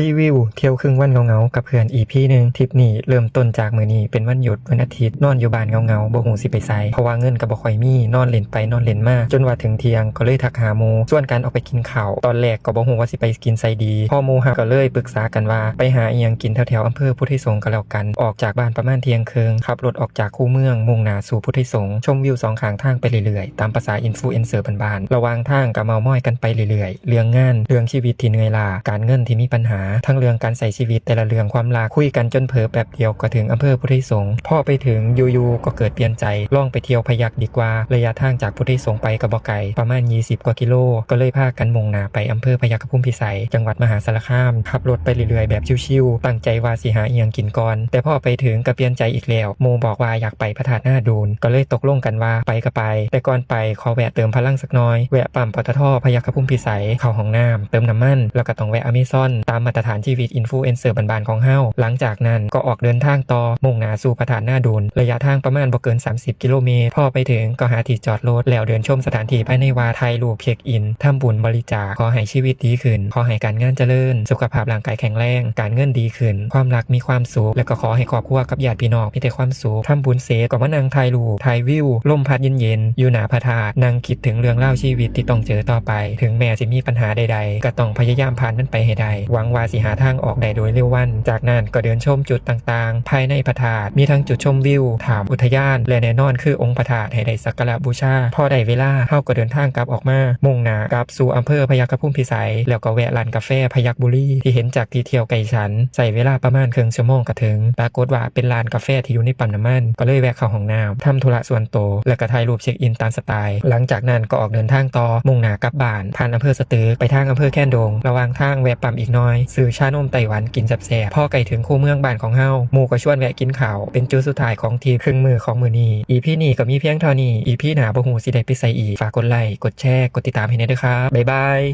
รีวิวเที่ยวครึ่งวันเงากับเพื่อนEP หนึ่งทริปนี้เริ่มต้นจากมื้อนี้เป็นวันหยุดวันอาทิตย์นอนอยู่บ้านเงาบ่ฮู้สิไปไสเพราะว่าเงินก็บ่ค่อยมีนอนเล่นไปนอนเล่นมาจนว่าถึงเที่ยงก็เลยทักหาหมู่ส่วนการออกไปกินข้าวตอนแรกก็บ่ฮู้ว่าสิไปกินไสดีพอหมู่ฮักก็เลยปรึกษากันว่าไปหาอีหยังกินแถวๆอำเภอพุทธิสงฆ์ก็แล้วกันออกจากบ้านประมาณเที่ยงครึ่งขับรถออกจากคูเมืองมุ่งหน้าสู่พุทธิสงฆ์ชมวิวสองข้างทางไปเรื่อยๆตามภาษาอินฟลูเอนเซอร์บ้านๆระหว่างทางก็เมามอยกันไปเรื่อยๆเรื่องงานเรื่องชีวิตที่เหนื่อยล้าการเงินที่มีปัญหาทั้งเรื่องการใช้ชีวิตแต่ละเรื่องความรักคุยกันจนเผลอแป๊บเดียวก็ถึงอำเภอพุทธิสงฆ์พอไปถึงอยู่ๆก็เกิดเปลี่ยนใจล่องไปเที่ยวพยัคฆ์ดีกว่าระยะทางจากพุทธิสงฆ์ไปก็บ่ไกลประมาณ20กว่ากิโลก็เลยพากันมุ่งหน้าไปอำเภอพยัคฆภูมิพิสัยจังหวัดมหาสารคามขับรถไปเรื่อยๆแบบชิวๆตั้งใจว่าสิหาอีหยังกินก่อนแต่พอไปถึงก็เปลี่ยนใจอีกแล้วโมบอกว่าอยากไปพระธาตุหน้าดูนก็เลยตกลงกันว่าไปก็ไปแต่ก่อนไปขอแวะเติมพลังสักหน่อยแวะปั๊มปตท.พยัคฆภูมิพิสัยเข้าห้องน้ำเติมน้ำมันแล้วก็ต้องแวะอเมซอนตามมาตรฐานชีวิตอินฟลูเอนเซอร์บ้านๆของเฮาหลังจากนั้นก็ออกเดินทางต่อมุ่งหน้าสู่พระธาตุหน้าดูนระยะทางประมาณบ่เกิน30กิโลเมตรพอไปถึงก็หาที่จอดรถแล้วเดินชมสถานที่ภายในวัดถ่ายรูปเช็คอินทำบุญบริจาคขอให้ชีวิตดีขึ้นขอให้การงานเจริญสุขภาพร่างกายแข็งแรงการเงินดีขึ้นความรักมีความสุขและก็ขอให้ครอบครัวกับญาติพี่น้องมีแต่ความสุขทำบุญเสร็จก็มานั่งถ่ายรูปถ่ายวิวลมพัดเย็นๆอยู่หน้าพระธาตุนั่งคิดถึงเรื่องเล่าชีวิตที่ต้องเจอต่อไปถึงแม้จะมีปัญหาใดๆก็ต้องพยายามผ่านมันไปให้ได้หวังว่าสิหาทางออกได้โดยเร็ววันจากนั้นก็เดินชมจุดต่างๆภายในพระธาตุมีทั้งจุดชมวิวถามอุทยานและแน่นอนคือองค์พระธาตุให้ได้สักการะบูชาพอได้เวลาเฮาก็เดินทางกลับออกมามุ่งหน้ากลับสู่อำเภอพยัคฆภูมิพิสัยแล้วก็แวะร้านกาแฟพยัคฆ์บุรีที่เห็นจากที่เที่ยวไกลฉันใส่เวลาประมาณครึ่งชั่วโมงก็ถึงปรากฏว่าเป็นร้านกาแฟที่อยู่ในปั๊มน้ำมันก็เลยแวะเข้าห้องน้ำทำธุระส่วนตัวแล้วก็ถ่ายรูปเช็คอินตามสไตล์หลังจากนั้นก็ออกเดินทางต่อมุ่งหน้ากลับบ้านผ่านอำเภอสตึกไปทางอำเภอแคนดงระหว่างทางแวะปั๊มอีกน้อยซื้อชานมไต้หวันกินแซ่บๆพอใกล้ถึงคูเมืองบ้านของเฮาหมู่ก็ชวนแวะกินข้าวเป็นจุดสุดท้ายของทีครึ่งมือของมื้อนี้ EP นี้ก็มีเพียงเท่านี้ EP หน้าบ่ฮู้สิได้ไปไสอีกฝากกดไลค์กดแชร์กดติดตามให้แน่เด้อครับบ๊ายบาย